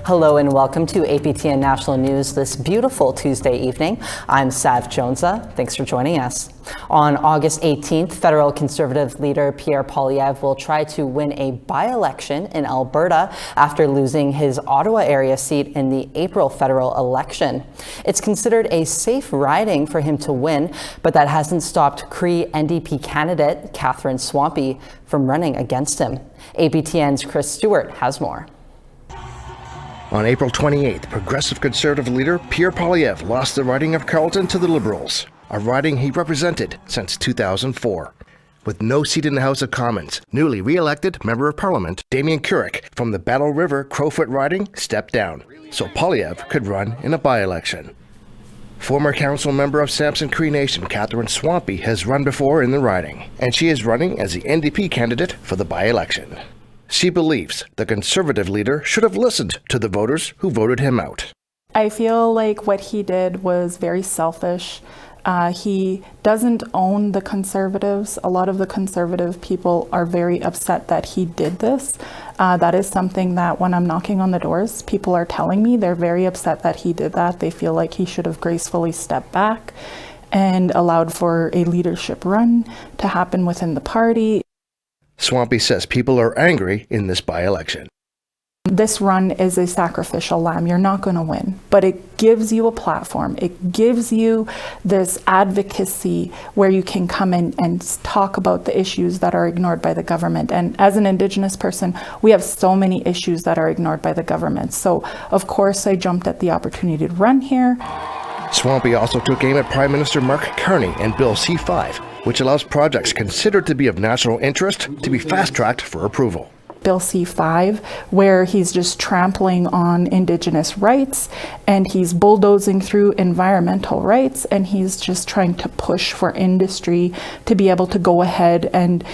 Hello and welcome to APTN National News this beautiful Tuesday evening. I'm Sav Jonesa. Thanks for joining us. On August 18th, federal Conservative leader Pierre Poilievre will try to win a by-election in Alberta after losing his Ottawa area seat in the April federal election. It's considered a safe riding for him to win, but that hasn't stopped Cree NDP candidate Catherine Swampy from running against him. APTN's Chris Stewart has more. On April 28th, Progressive Conservative leader Pierre Poilievre lost the riding of Carleton to the Liberals, a riding he represented since 2004. With no seat in the House of Commons, newly re-elected Member of Parliament Damien Carrick from the Battle River Crowfoot riding stepped down, so Poilievre could run in a by-election. Former council member of Sampson Cree Nation Catherine Swampy has run before in the riding, and she is running as the NDP candidate for the by-election. She believes the Conservative leader should have listened to the voters who voted him out. I feel like what he did was very selfish. He doesn't own the Conservatives. A lot of the Conservative people are very upset that he did this. That is something that when I'm knocking on the doors, people are telling me they're very upset that he did that. They feel like he should have gracefully stepped back and allowed for a leadership run to happen within the party. Swampy says people are angry in this by-election. This run is a sacrificial lamb. You're not going to win, but it gives you a platform. It gives you this advocacy where you can come in and talk about the issues that are ignored by the government. And as an Indigenous person, we have so many issues that are ignored by the government. So, of course, I jumped at the opportunity to run here. Swampy also took aim at Prime Minister Mark Carney and Bill C-5, which allows projects considered to be of national interest to be fast-tracked for approval. Bill C-5, where he's just trampling on Indigenous rights and he's bulldozing through environmental rights, and he's just trying to push for industry to be able to go ahead and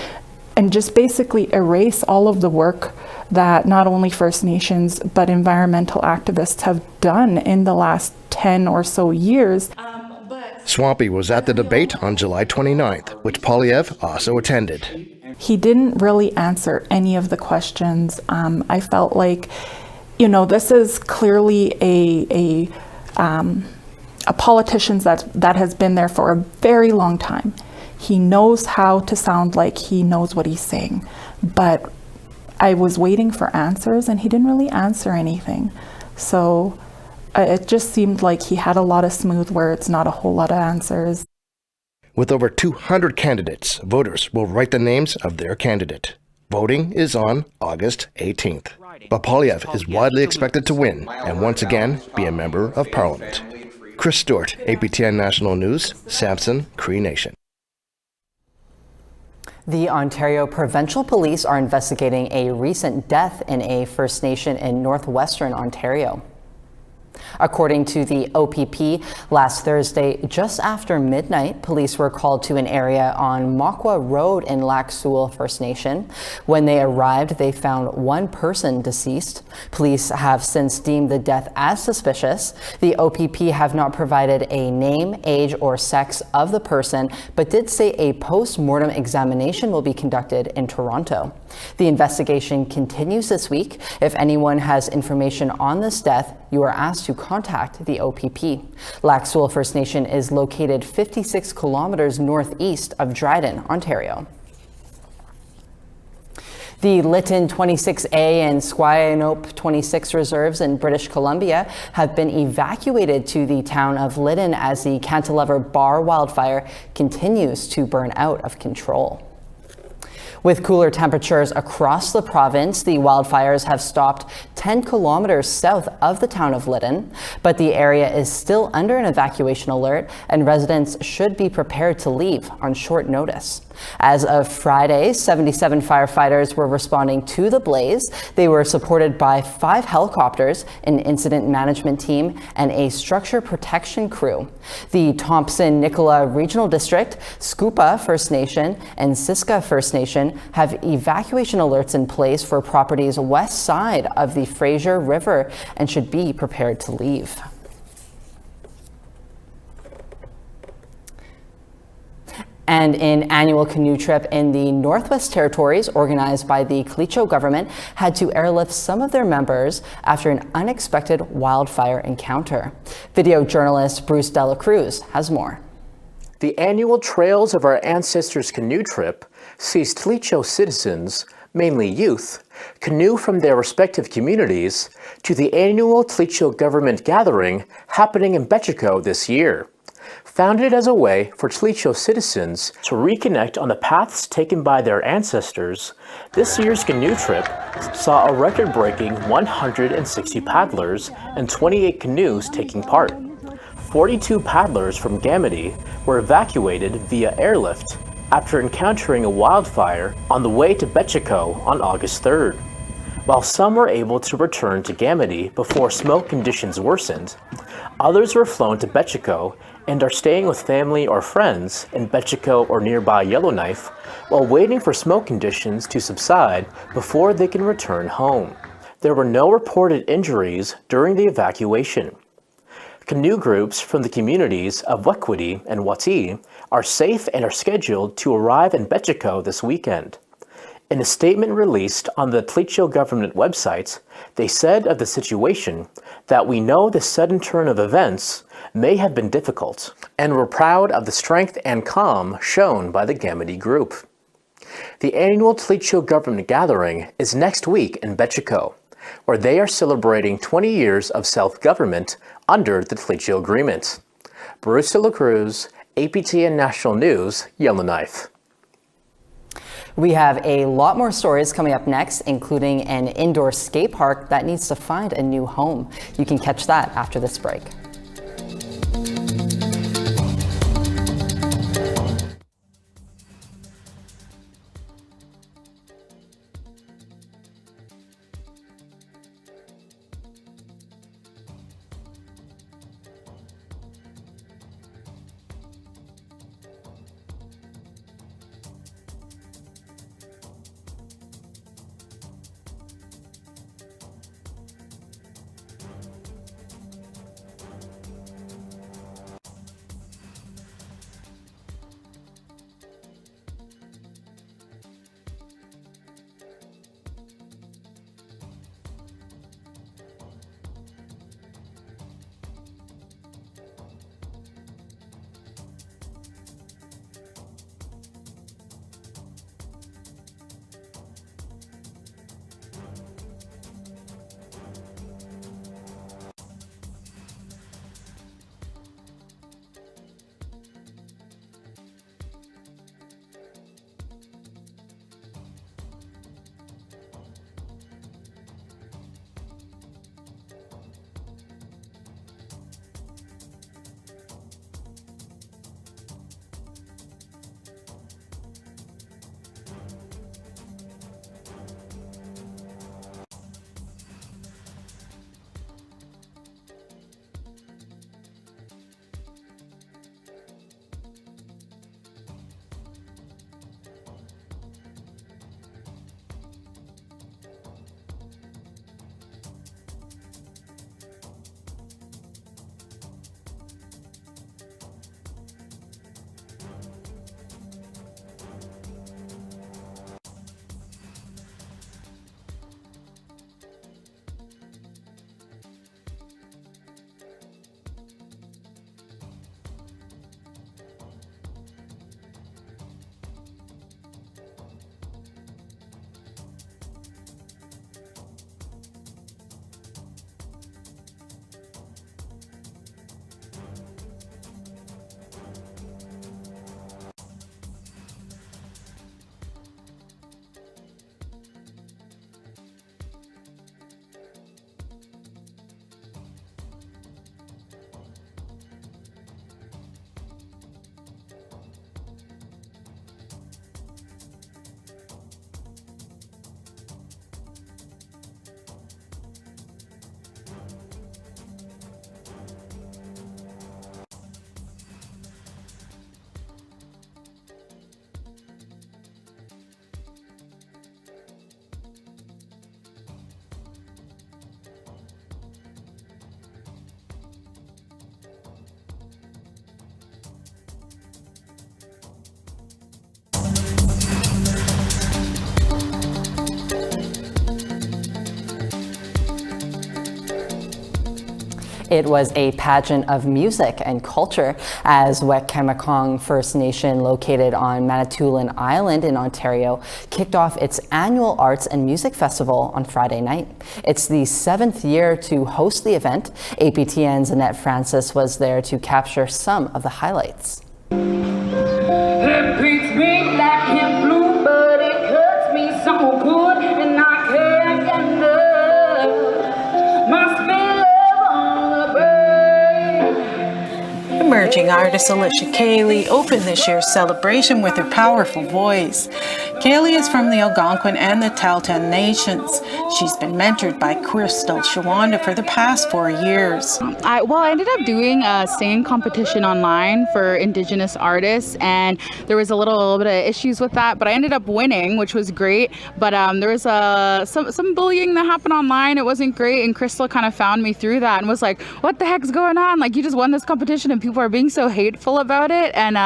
just basically erase all of the work that not only First Nations but environmental activists have done in the last 10 or so years. Swampy was at the debate on July 29th, which Poilievre also attended. He didn't really answer any of the questions. I felt like, this is clearly a politician that has been there for a very long time. He knows how to sound like he knows what he's saying, but I was waiting for answers and he didn't really answer anything. So it just seemed like he had a lot of smooth words, not a whole lot of answers. With over 200 candidates, voters will write the names of their candidate. Voting is on August 18th. But Poilievre is widely expected to win and once again be a Member of Parliament. Chris Stewart, APTN National News, Sampson Cree Nation. The Ontario Provincial Police are investigating a recent death in a First Nation in northwestern Ontario. According to the OPP, last Thursday, just after midnight, police were called to an area on Maqua Road in Lac Seul First Nation. When they arrived, they found one person deceased. Police have since deemed the death as suspicious. The OPP have not provided a name, age, or sex of the person, but did say a post-mortem examination will be conducted in Toronto. The investigation continues this week. If anyone has information on this death, you are asked to contact the OPP. Lac Seul First Nation is located 56 kilometers northeast of Dryden, Ontario. The Lytton 26A and Squamish 26 reserves in British Columbia have been evacuated to the town of Lytton as the Cantilever Bar wildfire continues to burn out of control. With cooler temperatures across the province, the wildfires have stopped 10 kilometers south of the town of Lytton, but the area is still under an evacuation alert and residents should be prepared to leave on short notice. As of Friday, 77 firefighters were responding to the blaze. They were supported by 5 helicopters, an incident management team, and a structure protection crew. The Thompson-Nicola Regional District, Scupa First Nation, and Siska First Nation have evacuation alerts in place for properties west side of the Fraser River and should be prepared to leave. And an annual canoe trip in the Northwest Territories, organized by the Clecho government, had to airlift some of their members after an unexpected wildfire encounter. Video journalist Bruce Dela Cruz has more. The annual Trails of Our Ancestors canoe trip sees Clecho citizens, mainly youth, canoe from their respective communities to the annual Clecho government gathering happening in Betchico this year. Founded as a way for Clecho citizens to reconnect on the paths taken by their ancestors, this year's canoe trip saw a record-breaking 160 paddlers and 28 canoes taking part. 42 paddlers from Gamity were evacuated via airlift after encountering a wildfire on the way to Betchico on August 3rd. While some were able to return to Gamity before smoke conditions worsened, others were flown to Betchico and are staying with family or friends in Betchico or nearby Yellowknife while waiting for smoke conditions to subside before they can return home. There were no reported injuries during the evacuation. Canoe groups from the communities of Wekwiti and Wati are safe and are scheduled to arrive in Betchico this weekend. In a statement released on the Clecho government website, they said of the situation that we know the sudden turn of events may have been difficult, and we're proud of the strength and calm shown by the Gamity group. The annual Clecho government gathering is next week in Betchico, where they are celebrating 20 years of self-government under the Clecho Agreement. Bruce Dela Cruz, APTN National News, Yellowknife. We have a lot more stories coming up next, including an indoor skate park that needs to find a new home. You can catch that after this break. It was a pageant of music and culture as Lac First Nation, located on Manitoulin Island in Ontario, kicked off its annual Arts and Music Festival on Friday night. It's the 7th year to host the event. APTN's Annette Francis was there to capture some of the highlights. It beats me black and blue, but it cuts me so good, and I can't get enough. Must be love on the brain. Emerging artist Alicia Cayley opened this year's celebration with her powerful voice. Cayley is from the Algonquin and the APTN Nations. She's been mentored by Crystal Shawanda for the past 4 years. I ended up doing a singing competition online for Indigenous artists, and there was a little bit of issues with that, but I ended up winning, which was great. But there was some bullying that happened online. It wasn't great, and Crystal kind of found me through that and was like, "What the heck's going on? Like, you just won this competition, and people are being so hateful about it." And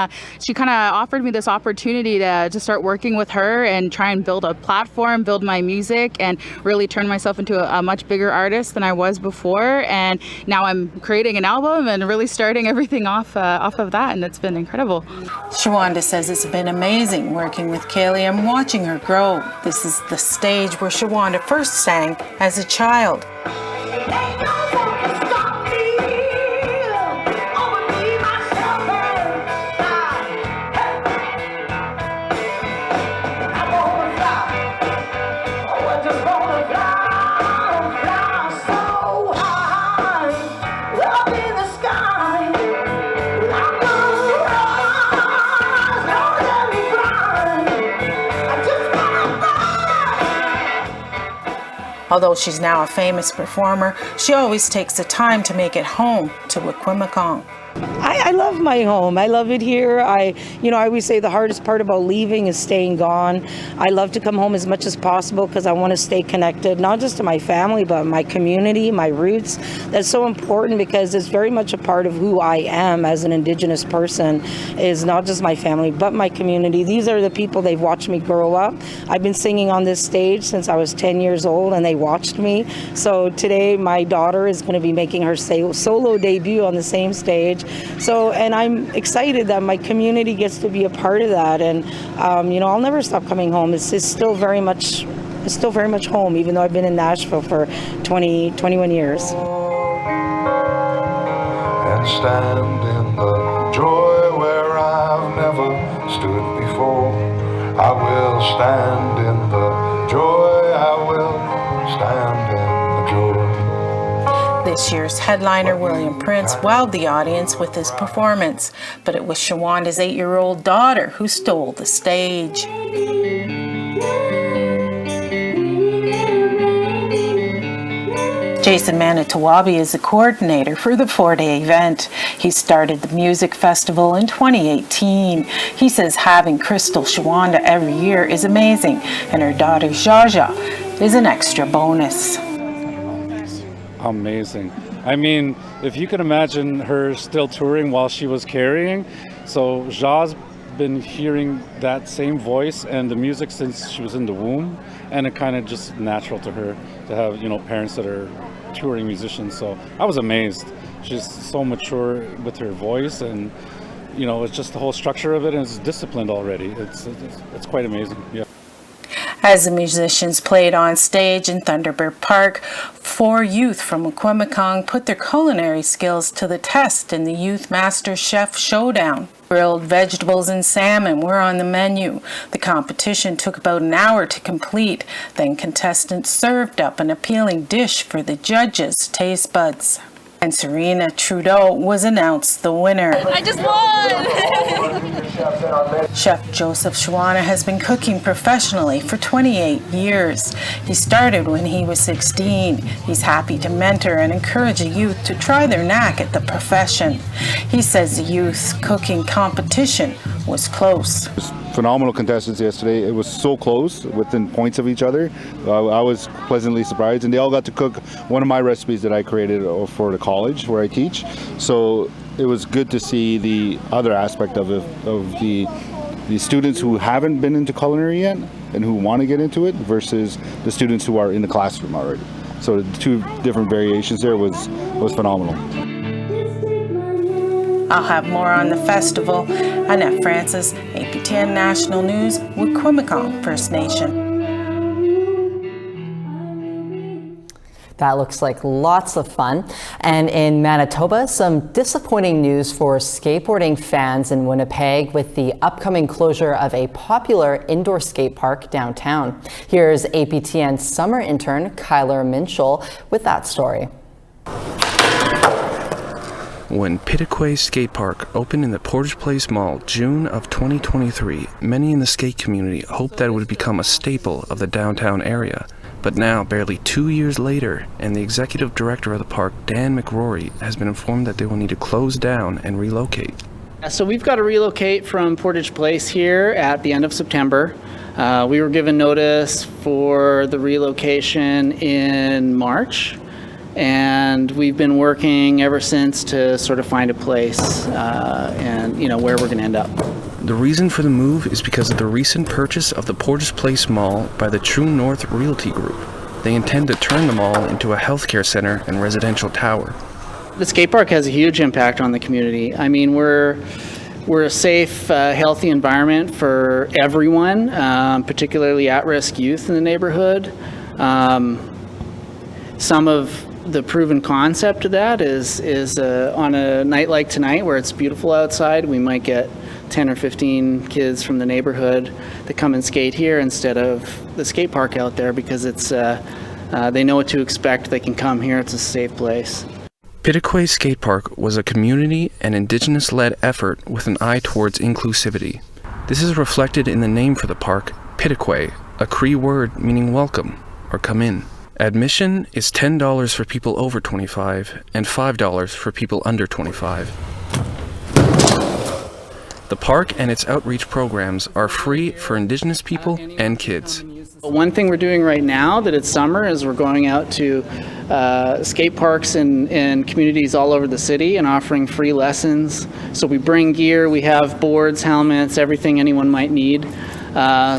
she kind of offered me this opportunity to start working with her and try and build a platform, build my music, and really turn myself into a much bigger artist than I was before. And now I'm creating an album and really starting everything off of that, and it's been incredible. Shawanda says it's been amazing working with Cayley and watching her grow. This is the stage where Shawanda first sang as a child. Although she's now a famous performer, she always takes the time to make it home to Wikwemikong. I love my home. I love it here. I always say the hardest part about leaving is staying gone. I love to come home as much as possible because I want to stay connected, not just to my family, but my community, my roots. That's so important because it's very much a part of who I am as an Indigenous person, is not just my family, but my community. These are the people, they've watched me grow up. I've been singing on this stage since I was 10 years old, and they watched me. So today my daughter is going to be making her solo debut on the same stage. So, and I'm excited that my community gets to be a part of that, and I'll never stop coming home. It's still very much home, even though I've been in Nashville for 21 years. And stand in the joy where I've never stood before. I will stand in the joy, I will stand in the joy. This year's headliner, William Prince, wowed the audience with his performance, but it was Shawanda's 8-year-old daughter who stole the stage. Jason Manitowabi is the coordinator for the 4-day event. He started the music festival in 2018. He says having Crystal Shawanda every year is amazing, and her daughter Jaja is an extra bonus. Amazing. I mean, if you can imagine her still touring while she was carrying. So Ja's been hearing that same voice and the music since she was in the womb, and it kind of just natural to her to have, parents that are touring musicians. So I was amazed. She's so mature with her voice, and it's just the whole structure of it, and it's disciplined already. It's quite amazing. Yeah. As the musicians played on stage in Thunderbird Park, 4 youth from Wikwemikong put their culinary skills to the test in the Youth Master Chef Showdown. Grilled vegetables and salmon were on the menu. The competition took about an hour to complete. Then contestants served up an appealing dish for the judges' taste buds. And Serena Trudeau was announced the winner. I just won! Chef Joseph Shawanda has been cooking professionally for 28 years. He started when he was 16. He's happy to mentor and encourage a youth to try their knack at the profession. He says the youth cooking competition was close. Phenomenal contestants yesterday. It was so close, within points of each other. I was pleasantly surprised, and they all got to cook one of my recipes that I created for the college where I teach. So it was good to see the other aspect of the students who haven't been into culinary yet and who want to get into it versus the students who are in the classroom already. So the two different variations there was phenomenal. I'll have more on the festival. Annette Francis, APTN National News, Wikwemikong First Nation. That looks like lots of fun. And in Manitoba, some disappointing news for skateboarding fans in Winnipeg with the upcoming closure of a popular indoor skate park downtown. Here's APTN summer intern Kyler Minchell with that story. When Pitaquay Skate Park opened in the Portage Place Mall June of 2023, many in the skate community hoped that it would become a staple of the downtown area. But now, barely 2 years later, and the executive director of the park, Dan McRory, has been informed that they will need to close down and relocate. So we've got to relocate from Portage Place here at the end of September. We were given notice for the relocation in March, and we've been working ever since to sort of find a place and where we're going to end up. The reason for the move is because of the recent purchase of the Portage Place Mall by the True North Realty Group. They intend to turn the mall into a healthcare center and residential tower. The skate park has a huge impact on the community. I mean, we're a safe, healthy environment for everyone, particularly at-risk youth in the neighborhood. Some of the proven concept of that is on a night like tonight where it's beautiful outside, we might get 10 or 15 kids from the neighborhood that come and skate here instead of the skate park out there because it's they know what to expect. They can come here. It's a safe place. Pitaquay Skate Park was a community and Indigenous-led effort with an eye towards inclusivity. This is reflected in the name for the park, Pitaquay, a Cree word meaning welcome or come in. Admission is $10 for people over 25 and $5 for people under 25. The park and its outreach programs are free for Indigenous people and kids. One thing we're doing right now that it's summer is we're going out to skate parks and communities all over the city and offering free lessons. So we bring gear, we have boards, helmets, everything anyone might need.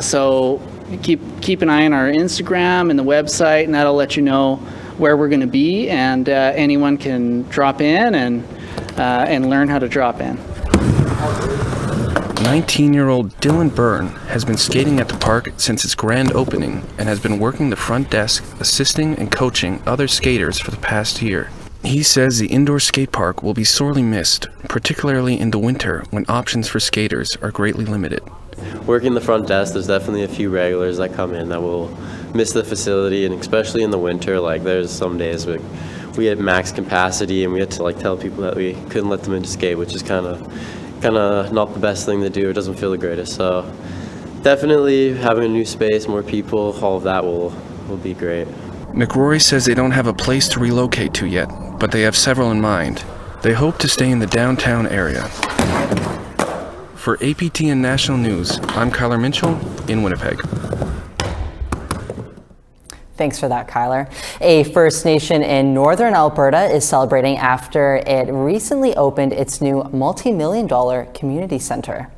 So keep an eye on our Instagram and the website, and that'll let you know where we're going to be, and anyone can drop in and learn how to drop in. 19-year-old Dylan Byrne has been skating at the park since its grand opening and has been working the front desk, assisting and coaching other skaters for the past year. He says the indoor skate park will be sorely missed, particularly in the winter when options for skaters are greatly limited. Working the front desk, there's definitely a few regulars that come in that will miss the facility, and especially in the winter, like there's some days we had max capacity and we had to tell people that we couldn't let them in to skate, which is kind of not the best thing to do. It doesn't feel the greatest. So definitely having a new space, more people, all of that will be great. McRory says they don't have a place to relocate to yet, but they have several in mind. They hope to stay in the downtown area. For APTN National News, I'm Kyler Minchell in Winnipeg. Thanks for that, Kyler. A First Nation in northern Alberta is celebrating after it recently opened its new multi-million-dollar community centre.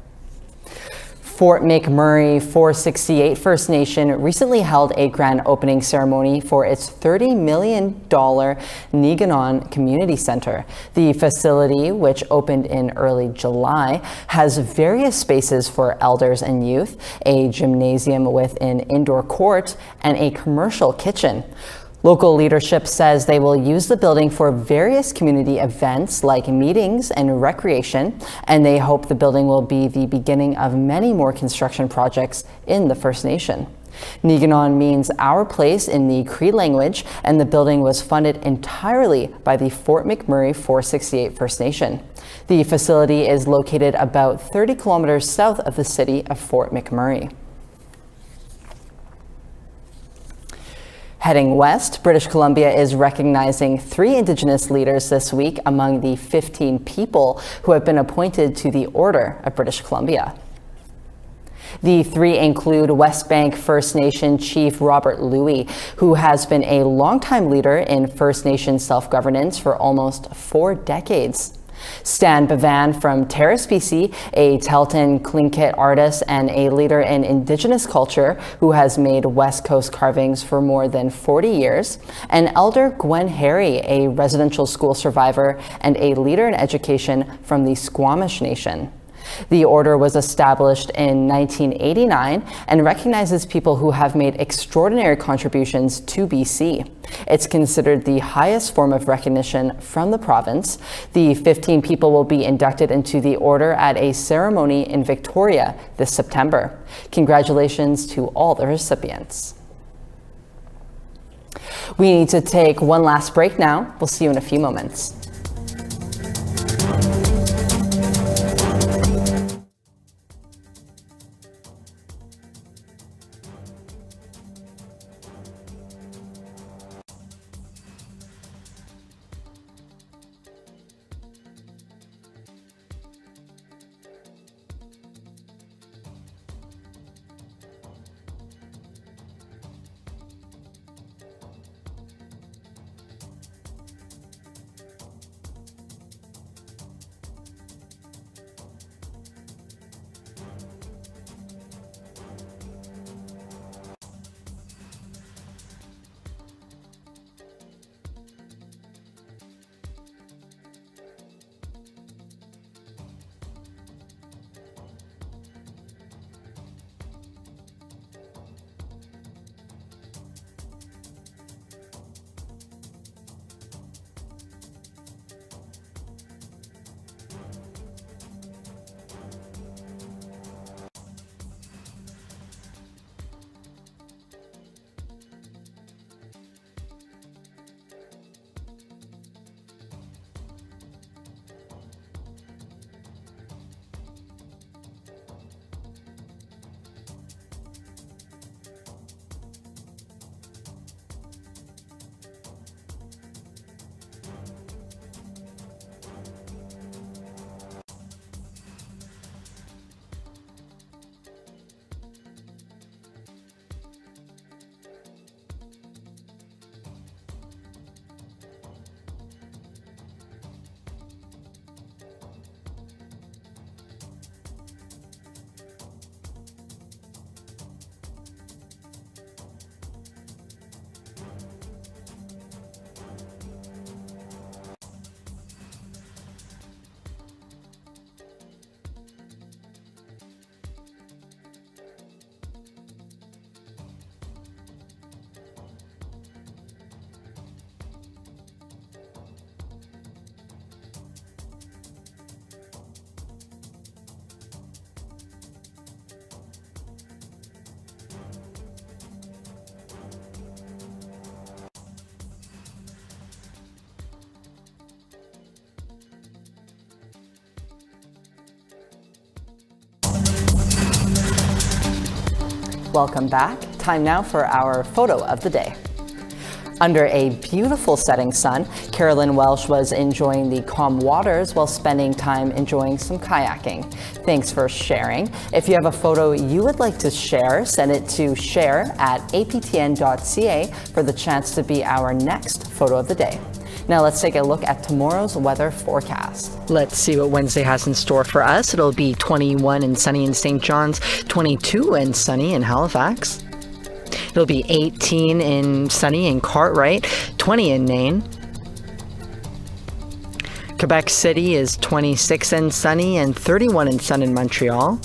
Fort McMurray 468 First Nation recently held a grand opening ceremony for its $30 million Niganon Community Center. The facility, which opened in early July, has various spaces for elders and youth, a gymnasium with an indoor court, and a commercial kitchen. Local leadership says they will use the building for various community events like meetings and recreation, and they hope the building will be the beginning of many more construction projects in the First Nation. Niganon means our place in the Cree language, and the building was funded entirely by the Fort McMurray 468 First Nation. The facility is located about 30 kilometers south of the city of Fort McMurray. Heading west, British Columbia is recognizing 3 Indigenous leaders this week among the 15 people who have been appointed to the Order of British Columbia. The 3 include West Bank First Nation Chief Robert Louis, who has been a longtime leader in First Nation self-governance for almost 4 decades. Stan Bevan from Terrace, BC, a Telton Tlingit artist and a leader in Indigenous culture who has made West Coast carvings for more than 40 years, and Elder Gwen Harry, a residential school survivor and a leader in education from the Squamish Nation. The order was established in 1989 and recognizes people who have made extraordinary contributions to BC. It's considered the highest form of recognition from the province. The 15 people will be inducted into the order at a ceremony in Victoria this September. Congratulations to all the recipients. We need to take one last break now. We'll see you in a few moments. Welcome back. Time now for our photo of the day. Under a beautiful setting sun, Carolyn Welsh was enjoying the calm waters while spending time enjoying some kayaking. Thanks for sharing. If you have a photo you would like to share, send it to share@aptn.ca for the chance to be our next photo of the day. Now let's take a look at tomorrow's weather forecast. Let's see what Wednesday has in store for us. It'll be 21 and sunny in St. John's, 22 and sunny in Halifax. It'll be 18 and sunny in Cartwright, 20 in Nain. Quebec City is 26 and sunny and 31 and sun in Montreal.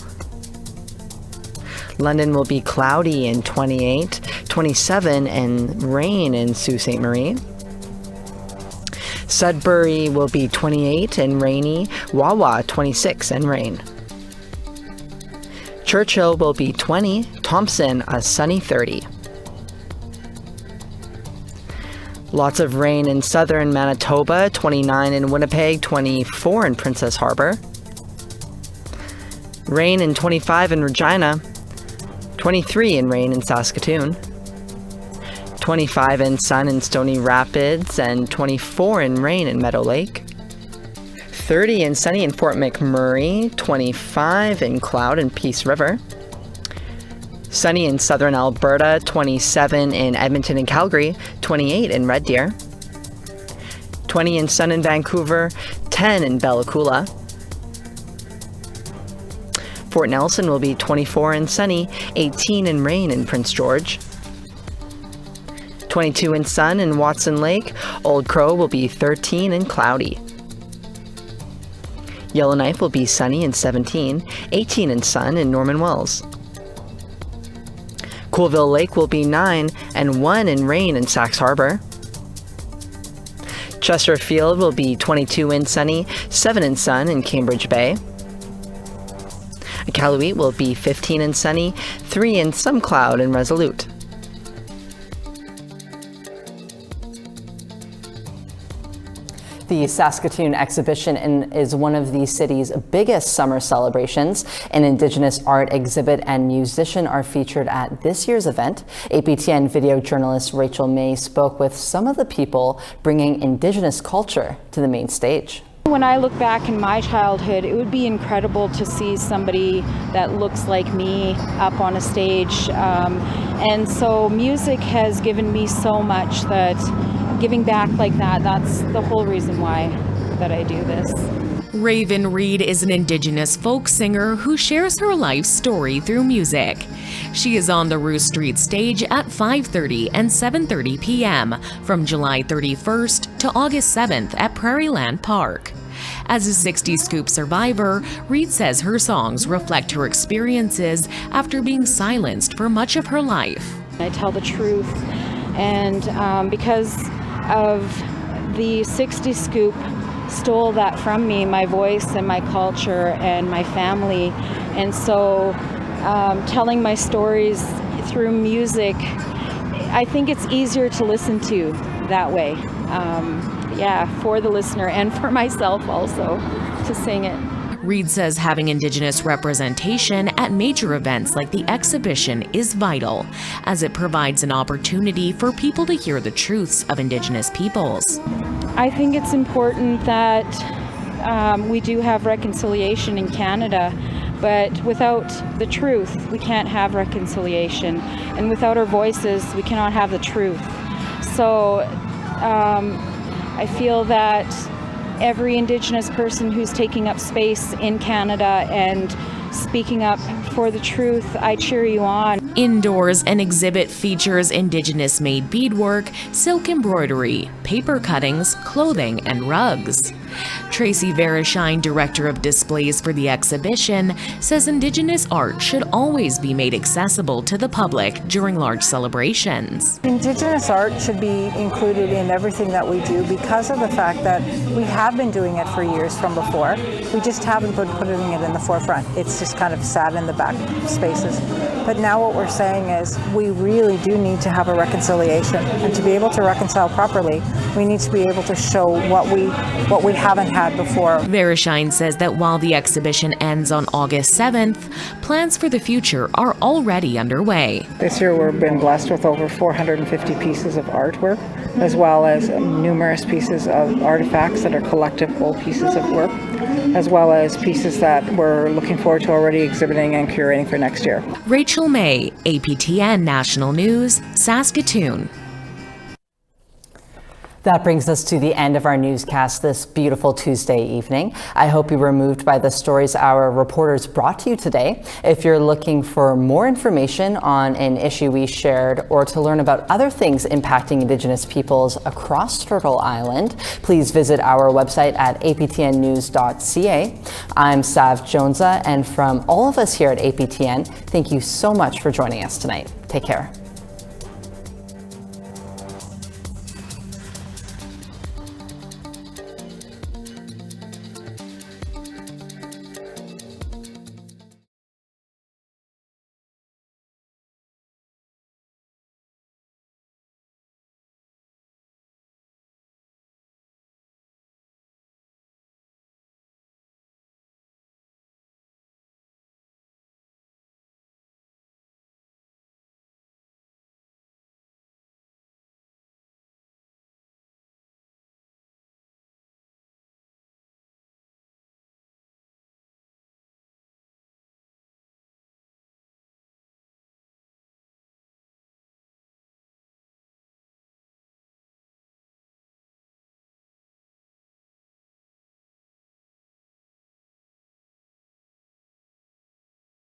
London will be cloudy and 28, 27 and rain in Sault Ste. Marie. Sudbury will be 28 and rainy, Wawa 26 and rain. Churchill will be 20, Thompson a sunny 30. Lots of rain in southern Manitoba, 29 in Winnipeg, 24 in Princess Harbour. Rain in 25 in Regina, 23 in rain in Saskatoon. 25 in sun in Stony Rapids and 24 in rain in Meadow Lake. 30 and sunny in Fort McMurray, 25 in cloud in Peace River. Sunny in southern Alberta, 27 in Edmonton and Calgary, 28 in Red Deer. 20 in sun in Vancouver, 10 in Bella Coola. Fort Nelson will be 24 and sunny, 18 and rain in Prince George. 22 and sun in Watson Lake. Old Crow will be 13 and cloudy. Yellowknife will be sunny and 17, 18 and sun in Norman Wells. Coolville Lake will be 9 and 1 in rain in Sax Harbor. Chesterfield will be 22 and sunny, 7 and sun in Cambridge Bay. Iqaluit will be 15 and sunny, 3 and some cloud in Resolute. The Saskatoon exhibition is one of the city's biggest summer celebrations. An Indigenous art exhibit and musician are featured at this year's event. APTN video journalist Rachel May spoke with some of the people bringing Indigenous culture to the main stage. When I look back in my childhood, it would be incredible to see somebody that looks like me up on a stage. And so music has given me so much that giving back like that, that's the whole reason why that I do this. Raven Reed is an Indigenous folk singer who shares her life story through music. She is on the Rue Street stage at 5:30 and 7:30 p.m. from July 31st to August 7th at Prairieland Park. As a 60 Scoop survivor, Reed says her songs reflect her experiences after being silenced for much of her life. I tell the truth, and because of the 60 Scoop stole that from me, my voice and my culture and my family. And so telling my stories through music, I think it's easier to listen to that way. For the listener and for myself also to sing it. Reed says having Indigenous representation at major events like the exhibition is vital, as it provides an opportunity for people to hear the truths of Indigenous peoples. I think it's important that we do have reconciliation in Canada, but without the truth, we can't have reconciliation. And without our voices, we cannot have the truth. So I feel that every Indigenous person who's taking up space in Canada and speaking up for the truth, I cheer you on. Indoors, an exhibit features Indigenous-made beadwork, silk embroidery, paper cuttings, clothing, and rugs. Tracy Vereshine, director of displays for the exhibition, says Indigenous art should always be made accessible to the public during large celebrations. Indigenous art should be included in everything that we do because of the fact that we have been doing it for years from before. We just haven't been putting it in the forefront. It's just kind of sat in the back spaces. But now what we're saying is we really do need to have a reconciliation, and to be able to reconcile properly, we need to be able to show what we haven't had before. Vereshine says that while the exhibition ends on August 7th, plans for the future are already underway. This year we've been blessed with over 450 pieces of artwork, as well as numerous pieces of artifacts that are collective old pieces of work, as well as pieces that we're looking forward to already exhibiting and curating for next year. Rachel May, APTN National News, Saskatoon. That brings us to the end of our newscast this beautiful Tuesday evening. I hope you were moved by the stories our reporters brought to you today. If you're looking for more information on an issue we shared or to learn about other things impacting Indigenous peoples across Turtle Island, please visit our website at aptnnews.ca. I'm Sav Jonesa, and from all of us here at APTN, thank you so much for joining us tonight. Take care.